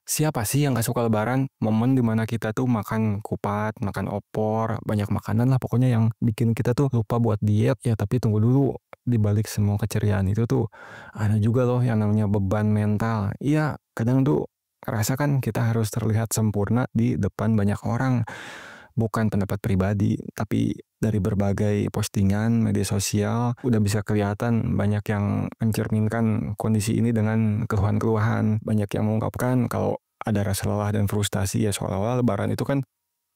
Siapa sih yang gak suka lebaran? Momen dimana kita tuh makan kupat, makan opor, banyak makanan lah pokoknya yang bikin kita tuh lupa buat diet. Ya tapi tunggu dulu, di balik semua keceriaan itu tuh ada juga loh yang namanya beban mental. Iya, kadang tuh ngerasa kan kita harus terlihat sempurna di depan banyak orang. Bukan pendapat pribadi, tapi dari berbagai postingan media sosial udah bisa kelihatan banyak yang mencerminkan kondisi ini dengan keluhan-keluhan. Banyak yang mengungkapkan kalau ada rasa lelah dan frustasi ya seolah-olah lebaran itu kan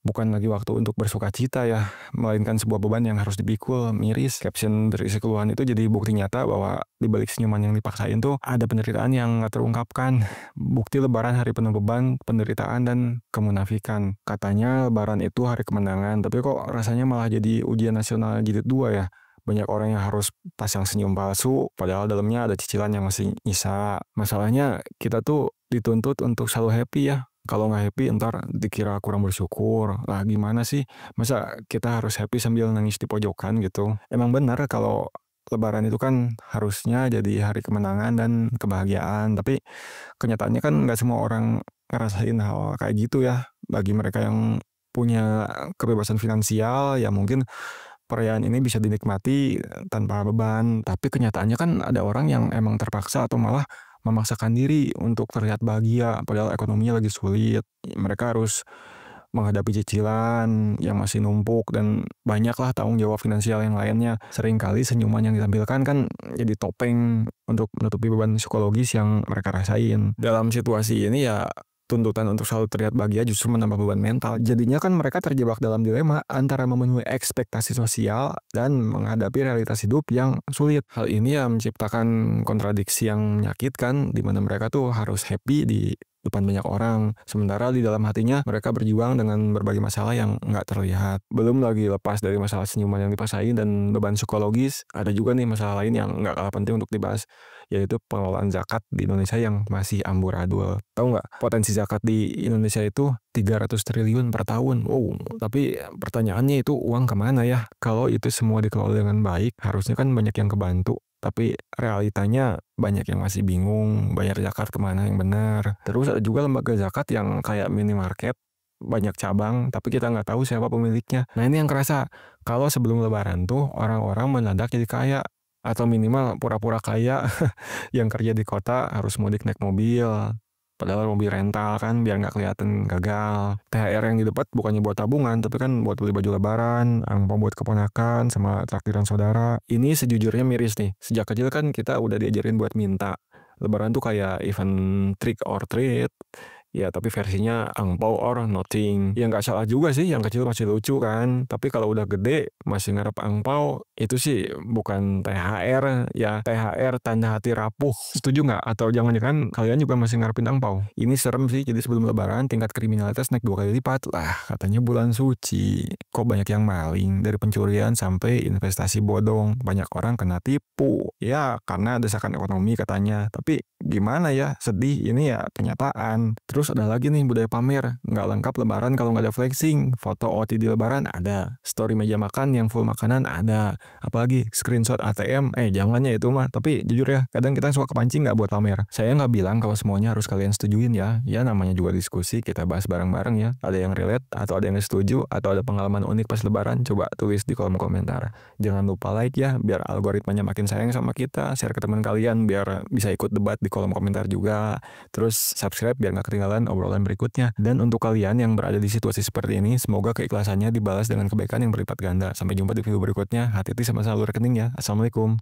bukan lagi waktu untuk bersukacita ya, melainkan sebuah beban yang harus dipikul, miris. Caption berisi keluhan itu jadi bukti nyata bahwa di balik senyuman yang dipaksain tuh ada penderitaan yang nggak terungkapkan. Bukti lebaran hari penuh beban, penderitaan, dan kemunafikan. Katanya lebaran itu hari kemenangan, tapi kok rasanya malah jadi ujian nasional jilid 2 ya. Banyak orang yang harus pasang senyum palsu, padahal dalamnya ada cicilan yang masih nyisa. Masalahnya kita tuh dituntut untuk selalu happy ya. Kalau nggak happy ntar dikira kurang bersyukur. Lah gimana sih? Masa kita harus happy sambil nangis di pojokan gitu? Emang benar kalau lebaran itu kan harusnya jadi hari kemenangan dan kebahagiaan. Tapi kenyataannya kan nggak semua orang ngerasain hal kayak gitu ya. Bagi mereka yang punya kebebasan finansial, ya mungkin perayaan ini bisa dinikmati tanpa beban. Tapi kenyataannya kan ada orang yang emang terpaksa atau malah memaksakan diri untuk terlihat bahagia, padahal ekonominya lagi sulit. Mereka harus menghadapi cicilan yang masih numpuk dan banyaklah tanggung jawab finansial yang lainnya. Seringkali senyuman yang ditampilkan kan jadi topeng untuk menutupi beban psikologis yang mereka rasain. Dalam situasi ini ya tuntutan untuk selalu terlihat bahagia justru menambah beban mental. Jadinya kan mereka terjebak dalam dilema antara memenuhi ekspektasi sosial dan menghadapi realitas hidup yang sulit. Hal ini ya menciptakan kontradiksi yang menyakitkan di mana mereka tuh harus happy di depan banyak orang. Sementara di dalam hatinya mereka berjuang dengan berbagai masalah yang nggak terlihat. Belum lagi lepas dari masalah senyuman yang dipaksain dan beban psikologis, ada juga nih masalah lain yang nggak kalah penting untuk dibahas, yaitu pengelolaan zakat di Indonesia yang masih amburadul. Tahu nggak, potensi zakat di Indonesia itu 300 triliun per tahun. Wow, tapi pertanyaannya itu uang kemana ya? Kalau itu semua dikelola dengan baik, harusnya kan banyak yang kebantu. Tapi realitanya banyak yang masih bingung bayar zakat kemana yang benar. Terus ada juga lembaga zakat yang kayak minimarket, banyak cabang, tapi kita nggak tahu siapa pemiliknya. Nah ini yang kerasa, kalau sebelum lebaran tuh orang-orang mendadak jadi kaya, atau minimal pura-pura kaya. Yang kerja di kota harus mudik naik mobil, padahal mobil rental kan biar nggak kelihatan gagal. THR yang didapat bukannya buat tabungan, tapi kan buat beli baju lebaran, angpau buat keponakan, sama traktiran saudara. Ini sejujurnya miris nih. Sejak kecil kan kita udah diajarin buat minta. Lebaran tuh kayak event trick or treat. Ya, tapi versinya angpau or nothing. Ya nggak salah juga sih, yang kecil masih lucu kan. Tapi kalau udah gede, masih ngarep angpau, itu sih bukan THR. Ya, THR tanda hati rapuh. Setuju nggak? Atau jangan-jangan kalian juga masih ngarepin angpau? Ini serem sih, jadi sebelum lebaran tingkat kriminalitas naik 2 kali lipat. Lah, katanya bulan suci. Kok banyak yang maling? Dari pencurian sampai investasi bodong. Banyak orang kena tipu. Ya, karena desakan ekonomi katanya. Tapi gimana ya, sedih, ini ya kenyataan. Terus ada lagi nih budaya pamer, nggak lengkap lebaran kalau nggak ada flexing. Foto OOTD lebaran ada, story meja makan yang full makanan ada, apalagi screenshot ATM, jangannya itu mah. Tapi jujur ya, kadang kita suka kepancing nggak buat pamer. Saya nggak bilang kalau semuanya harus kalian setujuin ya namanya juga diskusi, kita bahas bareng-bareng ya. Ada yang relate, atau ada yang setuju, atau ada pengalaman unik pas lebaran, coba tulis di kolom komentar. Jangan lupa like ya, biar algoritmanya makin sayang sama kita. Share ke teman kalian biar bisa ikut debat di kolom komentar juga. Terus subscribe biar nggak ketinggalan obrolan berikutnya. Dan untuk kalian yang berada di situasi seperti ini, semoga keikhlasannya dibalas dengan kebaikan yang berlipat ganda. Sampai jumpa di video berikutnya. Hati-hati sama saldo rekening ya. Assalamualaikum.